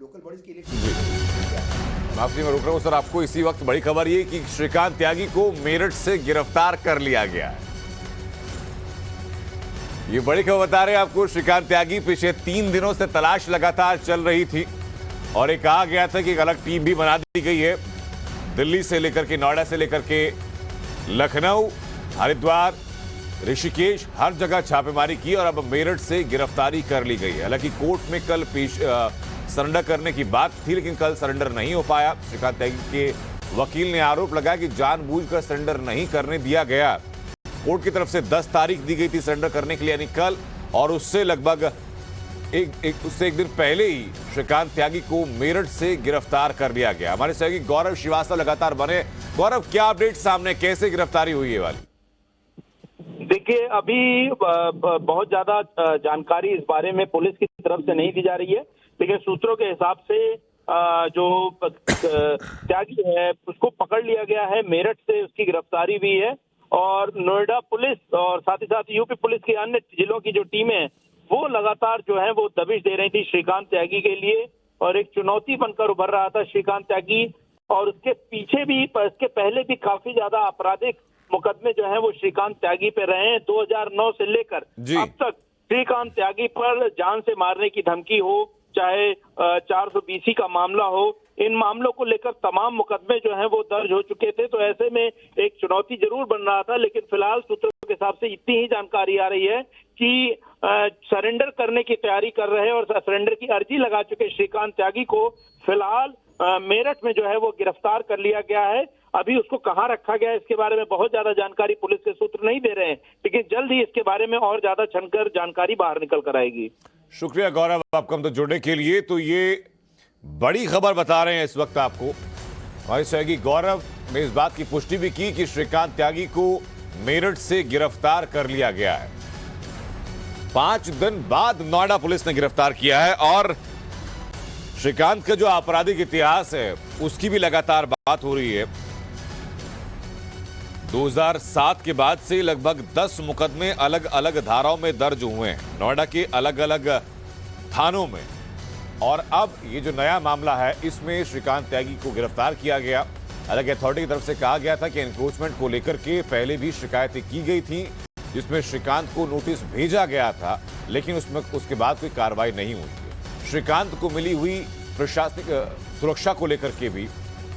Local bodies के जी election. माफी मैं रुक रहा हूँ सर, आपको इसी वक्त बड़ी खबर ये कि श्रीकांत त्यागी को मेरठ से गिरफ्तार कर लिया गया है। ये बड़ी खबर बता रहे हैं आपको। श्रीकांत त्यागी पिछले 3 दिनों से तलाश लगातार चल रही थी और ये कहा गया था कि एक अलग टीम भी बना दी गई है। दिल्ली से लेकर के, नोएडा से लेकर के लखनऊ, हरिद्वार, ऋषिकेश, हर जगह छापेमारी की और अब मेरठ से गिरफ्तारी कर ली गई है। हालांकि कोर्ट में कल सरेंडर करने की बात थी, लेकिन कल सरेंडर नहीं हो पाया। श्रीकांत त्यागी के वकील ने आरोप लगाया कि जानबूझकर सरेंडर नहीं करने दिया गया। कोर्ट की तरफ से 10 तारीख दी गई थी सरेंडर करने के लिए, यानी कल, और उससे लगभग एक दिन पहले ही श्रीकांत त्यागी को मेरठ से गिरफ्तार कर लिया गया। हमारे सहयोगी गौरव श्रीवास्तव लगातार बने। गौरव, क्या अपडेट सामने, कैसे गिरफ्तारी हुई है वाली? देखिए, अभी बहुत ज्यादा जानकारी इस बारे में पुलिस की तरफ से नहीं दी जा रही है, लेकिन सूत्रों के हिसाब से जो त्यागी है उसको पकड़ लिया गया है। मेरठ से उसकी गिरफ्तारी हुई है और नोएडा पुलिस और साथ ही साथ यूपी पुलिस की अन्य जिलों की जो टीमें वो लगातार जो है वो दबिश दे रही थी श्रीकांत त्यागी के लिए, और एक चुनौती बनकर उभर रहा था श्रीकांत त्यागी। और उसके पीछे भी, इसके पहले भी काफी ज्यादा आपराधिक मुकदमे जो है वो श्रीकांत त्यागी पे रहे हैं। 2009 से लेकर अब तक श्रीकांत त्यागी पर जान से मारने की धमकी हो, चाहे 420 का मामला हो, इन मामलों को लेकर तमाम मुकदमे जो हैं वो दर्ज हो चुके थे। तो ऐसे में एक चुनौती जरूर बन रहा था, लेकिन फिलहाल सूत्रों के हिसाब से इतनी ही जानकारी आ रही है कि सरेंडर करने की तैयारी कर रहे और सरेंडर की अर्जी लगा चुके श्रीकांत त्यागी को फिलहाल मेरठ में जो है वो गिरफ्तार कर लिया गया है। अभी उसको कहाँ रखा गया है इसके बारे में बहुत ज्यादा जानकारी पुलिस के सूत्र नहीं दे रहे हैं, लेकिन जल्द ही इसके बारे में और ज्यादा छनकर जानकारी बाहर निकल कर आएगी। शुक्रिया गौरव आपको हम तक जुड़ने के लिए। तो ये बड़ी खबर बता रहे हैं इस वक्त आपको। हमारे सहयोगी गौरव ने इस बात की पुष्टि भी की कि श्रीकांत त्यागी को मेरठ से गिरफ्तार कर लिया गया है। 5 दिन बाद नोएडा पुलिस ने गिरफ्तार किया है और श्रीकांत का जो आपराधिक इतिहास है उसकी भी लगातार बात हो रही है। 2007 के बाद से लगभग 10 मुकदमे अलग अलग धाराओं में दर्ज हुए हैं नोएडा के अलग अलग थानों में, और अब ये जो नया मामला है इसमें श्रीकांत त्यागी को गिरफ्तार किया गया। हालांकि अथॉरिटी की तरफ से कहा गया था कि एनक्रोचमेंट को लेकर के पहले भी शिकायतें की गई थी, जिसमें श्रीकांत को नोटिस भेजा गया था, लेकिन उसमें उसके बाद कोई कार्रवाई नहीं हुई। श्रीकांत को मिली हुई प्रशासनिक सुरक्षा को लेकर के भी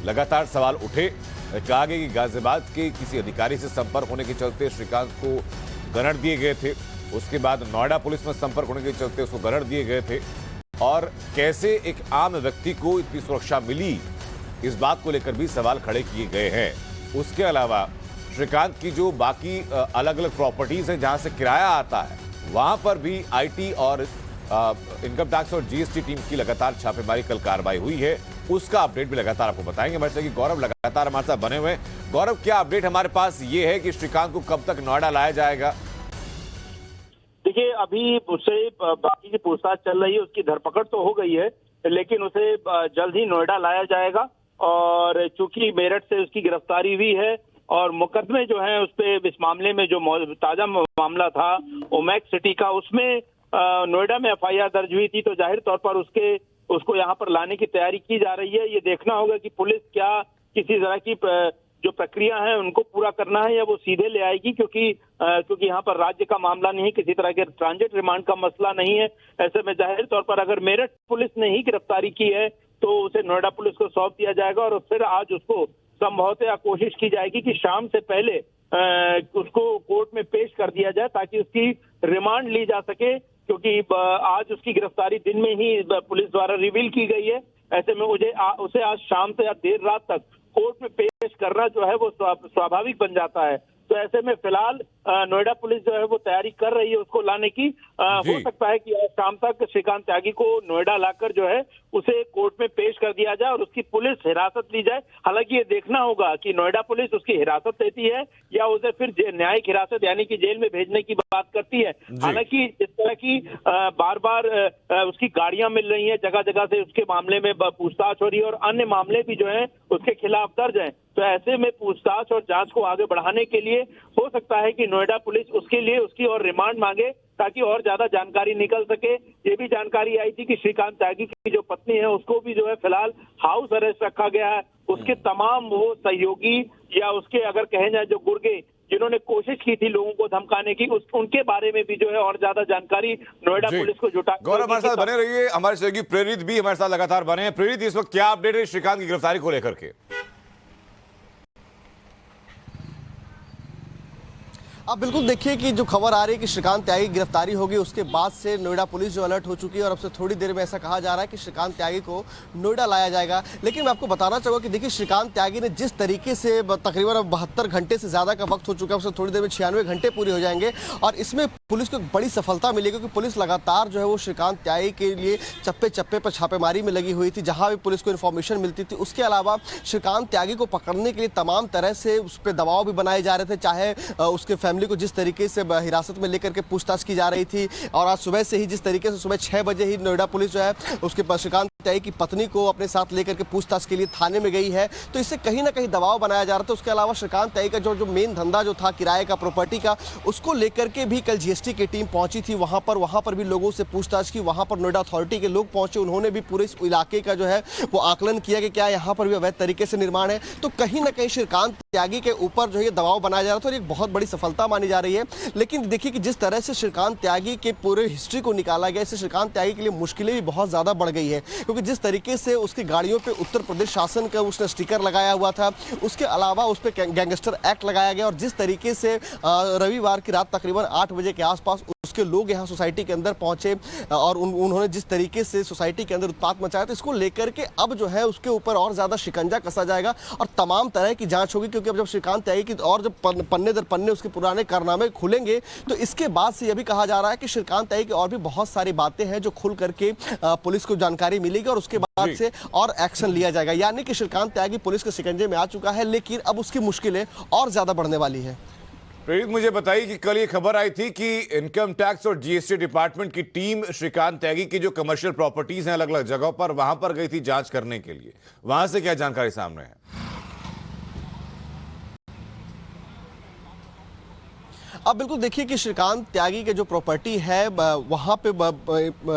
लगातार सवाल उठे। कहा गया कि गाजियाबाद के किसी अधिकारी से संपर्क होने के चलते श्रीकांत को गनर दिए गए थे। उसके बाद नोएडा पुलिस में संपर्क होने के चलते उसको गनर दिए गए थे। और कैसे एक आम व्यक्ति को इतनी सुरक्षा मिली, इस बात को लेकर भी सवाल खड़े किए गए हैं। उसके अलावा श्रीकांत की जो बाकी अलग अलग प्रॉपर्टीज हैं जहां से किराया आता है, वहां पर भी आईटी और इनकम टैक्स और जीएसटी टीम की लगातार छापेमारी, कल कार्रवाई हुई है। उसका अपडेट भी लगातार आपको बताएंगे। हमारे साथ गौरव लगातार हमारे साथ बने हुए हैं। गौरव, क्या अपडेट हमारे पास ये है कि श्रीकांत को कब तक नोएडा लाया जाएगा? देखिए, अभी उससे बाकी की पूछताछ चल रही है, उसकी धरपकड़ तो हो गई है, लेकिन उसे जल्द ही नोएडा लाया जाएगा। और चूंकि मेरठ से उसकी गिरफ्तारी हुई है और मुकदमे जो हैं उस पे, इस मामले में जो ताजा मामला था ओमैक्स सिटी का, उसमें नोएडा में एफआईआर दर्ज हुई थी, तो जाहिर तौर पर उसको यहाँ पर लाने की तैयारी की जा रही है। ये देखना होगा कि पुलिस क्या किसी तरह की जो प्रक्रिया है उनको पूरा करना है या वो सीधे ले आएगी, क्योंकि यहाँ पर राज्य का मामला नहीं है, किसी तरह के ट्रांजिट रिमांड का मसला नहीं है। ऐसे में जाहिर तौर पर अगर मेरठ पुलिस ने ही गिरफ्तारी की है तो उसे नोएडा पुलिस को सौंप दिया जाएगा और फिर आज उसको संभवतः कोशिश की जाएगी कि शाम से पहले उसको कोर्ट में पेश कर दिया जाए ताकि उसकी रिमांड ली जा सके, क्योंकि आज उसकी गिरफ्तारी दिन में ही पुलिस द्वारा रिवील की गई है। ऐसे में उसे आज शाम से या देर रात तक कोर्ट में पेश करना जो है वो स्वाभाविक बन जाता है। तो ऐसे में फिलहाल नोएडा पुलिस जो है वो तैयारी कर रही है उसको लाने की। हो सकता है कि आज शाम तक श्रीकांत त्यागी को नोएडा लाकर जो है उसे कोर्ट में पेश कर दिया जाए और उसकी पुलिस हिरासत ली जाए। हालांकि ये देखना होगा कि नोएडा पुलिस उसकी हिरासत लेती है या उसे फिर न्यायिक हिरासत यानी कि जेल में भेजने की बात करती है। हालांकि इस तरह की बार बार उसकी गाड़ियां मिल रही हैं, जगह जगह से उसके मामले में पूछताछ हो रही है और अन्य मामले भी जो है उसके खिलाफ दर्ज हैं। तो ऐसे में पूछताछ और जांच को आगे बढ़ाने के लिए हो सकता है कि नोएडा पुलिस उसके लिए उसकी और रिमांड मांगे ताकि और ज्यादा जानकारी निकल सके। ये भी जानकारी आई थी कि श्रीकांत त्यागी की जो पत्नी है उसको भी जो है फिलहाल हाउस अरेस्ट रखा गया है। उसके तमाम वो सहयोगी या उसके अगर कहे जाए जो गुर्गे जिन्होंने कोशिश की थी लोगों को धमकाने की उनके बारे में भी जो है और ज्यादा जानकारी नोएडा पुलिस को जुटा। गौरव हमारे साथ बने रहिए, हमारे सहयोगी प्रेरित भी हमारे साथ लगातार बने हैं। प्रेरित, इस वक्त क्या अपडेट है श्रीकांत की गिरफ्तारी को लेकर के? आप बिल्कुल देखिए कि जो खबर आ रही है कि श्रीकांत त्यागी की गिरफ्तारी होगी, उसके बाद से नोएडा पुलिस जो अलर्ट हो चुकी है और अब से थोड़ी देर में ऐसा कहा जा रहा है कि श्रीकांत त्यागी को नोएडा लाया जाएगा। लेकिन मैं आपको बताना चाहूँगा कि देखिए श्रीकांत त्यागी ने जिस तरीके से तकरीबन 72 घंटे से ज़्यादा का वक्त हो चुका है, उससे थोड़ी देर में 96 घंटे पूरे हो जाएंगे और इसमें पुलिस को एक बड़ी सफलता मिली क्योंकि पुलिस लगातार जो है वो श्रीकांत त्यागी के लिए चप्पे चप्पे पर छापेमारी में लगी हुई थी। जहाँ भी पुलिस को इन्फॉर्मेशन मिलती थी, उसके अलावा श्रीकांत त्यागी को पकड़ने के लिए तमाम तरह से उस पर दबाव भी बनाए जा रहे थे, चाहे उसके फैमिली को जिस तरीके से हिरासत में लेकर के पूछताछ की जा रही थी। और आज सुबह से ही जिस तरीके से सुबह 6 बजे ही नोएडा पुलिस जो है उसके श्रीकांत त्यागी की पत्नी को अपने साथ लेकर के पूछताछ के लिए थाने में गई है, तो इससे कहीं ना कहीं दबाव बनाया जा रहा था। उसके अलावा श्रीकांत त्यागी का जो मेन धंधा जो था किराए का, प्रॉपर्टी का, उसको लेकर के भी कल जीएसटी की टीम पहुंची थी वहां पर भी लोगों से पूछताछ की। वहां पर नोएडा अथॉरिटी के लोग पहुंचे, उन्होंने भी पूरे इस इलाके का जो है वो आकलन किया कि क्या यहाँ पर भी अवैध तरीके से निर्माण है। तो कहीं ना कहीं श्रीकांत त्यागी के ऊपर जो है दबाव बनाया जा रहा था और एक बहुत बड़ी सफलता मानी जा रही है। लेकिन देखिए कि जिस तरह से श्रीकांत त्यागी के पूरे हिस्ट्री को निकाला गया, इससे श्रीकांत त्यागी के लिए मुश्किलें भी बहुत ज़्यादा बढ़ गई है क्योंकि जिस तरीके से उसकी गाड़ियों पे उत्तर प्रदेश शासन का उसने स्टिकर लगाया हुआ था, उसके अलावा उस पर गैंगस्टर एक्ट लगाया गया और जिस तरीके से रविवार की रात तकरीबन 8 बजे के आसपास उसके लोग यहाँ सोसाइटी के अंदर पहुंचे और उन्होंने जिस तरीके से सोसाइटी के अंदर उत्पात मचाया, तो इसको लेकर के अब जो है उसके ऊपर और ज़्यादा शिकंजा कसा जाएगा और तमाम तरह की जांच होगी। क्योंकि अब जब श्रीकांत त्यागी की और जब पन्ने दर पन्ने उसके पुराने कारनामे खुलेंगे, तो इसके बाद से यह भी कहा जा रहा है कि श्रीकांत त्यागी की और भी बहुत सारी बातें हैं जो खुल करके पुलिस को जानकारी मिलेगी और उसके बाद से और एक्शन लिया जाएगा। यानी कि श्रीकांत त्यागी पुलिस के शिकंजे में आ चुका है, लेकिन अब उसकी मुश्किलें और ज़्यादा बढ़ने वाली है। प्रेरित, मुझे बताइए कि कल ये खबर आई थी कि इनकम टैक्स और जीएसटी डिपार्टमेंट की टीम श्रीकांत त्यागी की जो कमर्शियल प्रॉपर्टीज हैं अलग अलग जगहों पर, वहां पर गई थी जांच करने के लिए। वहां से क्या जानकारी सामने है? अब बिल्कुल देखिए कि श्रीकांत त्यागी के जो प्रॉपर्टी है वहाँ पे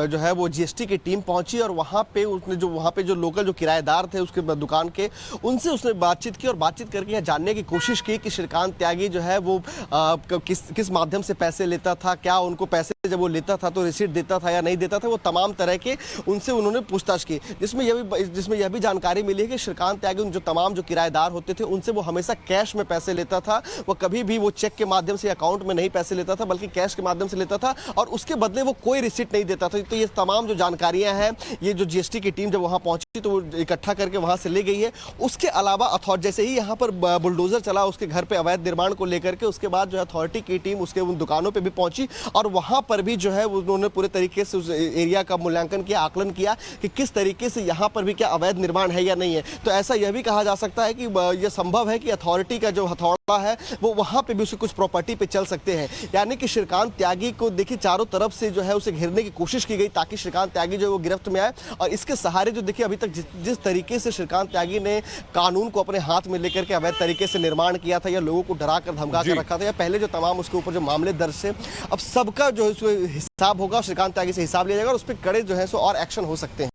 जो है वो जीएसटी की टीम पहुंची और वहाँ पे जो लोकल जो किराएदार थे उसके दुकान के, उनसे उसने बातचीत की और बातचीत करके यह जानने की कोशिश की कि श्रीकांत त्यागी जो है वो किस माध्यम से पैसे लेता था, क्या उनको पैसे जब वो लेता था तो रिसीट देता था या नहीं देता था। वो तमाम तरह के उनसे उन्होंने पूछताछ की, जिसमें यह भी जानकारी मिली है कि श्रीकांत त्यागी जो तमाम जो किराएदार होते थे उनसे वो हमेशा कैश में पैसे लेता था। वो कभी भी वो चेक के माध्यम से अकाउंट में नहीं पैसे लेता था, बल्कि कैश के माध्यम से लेता था और उसके बदले वो कोई रिसीट नहीं देता था। तो ये तमाम जो जानकारियां हैं, ये जो जीएसटी की टीम जब वहां पहुंची तो वो इकट्ठा करके वहां से ले गई है। उसके अलावा जैसे ही यहाँ पर बुलडोजर चला उसके घर पे अवैध निर्माण को लेकर के, उसके बाद जो है अथॉरिटी की टीम उसके उन दुकानों पर भी पहुंची और वहां पर भी जो है उन्होंने पूरे तरीके से उस एरिया का मूल्यांकन किया, आकलन किया कि किस तरीके से यहाँ पर भी क्या अवैध निर्माण है या नहीं है। तो ऐसा यह भी कहा जा सकता है कि यह संभव है कि अथॉरिटी का जो हथौड़ा है वो वहां पे भी उसे कुछ प्रॉपर्टी पे चल सकते हैं। यानी कि श्रीकांत त्यागी को देखिए चारों तरफ से जो है उसे घेरने की कोशिश की गई ताकि श्रीकांत त्यागी जो है वो गिरफ्त में आए और इसके सहारे जो देखिए अभी तक जिस तरीके से श्रीकांत त्यागी ने कानून को अपने हाथ में लेकर के अवैध तरीके से निर्माण किया था या लोगों को डरा कर धमका कर रखा था या पहले जो तमाम उसके ऊपर जो मामले दर्ज थे, अब सबका जो है हिसाब होगा, श्रीकांत त्यागी से हिसाब लिया जाएगा और उस पर कड़े जो है सो और एक्शन हो सकते हैं।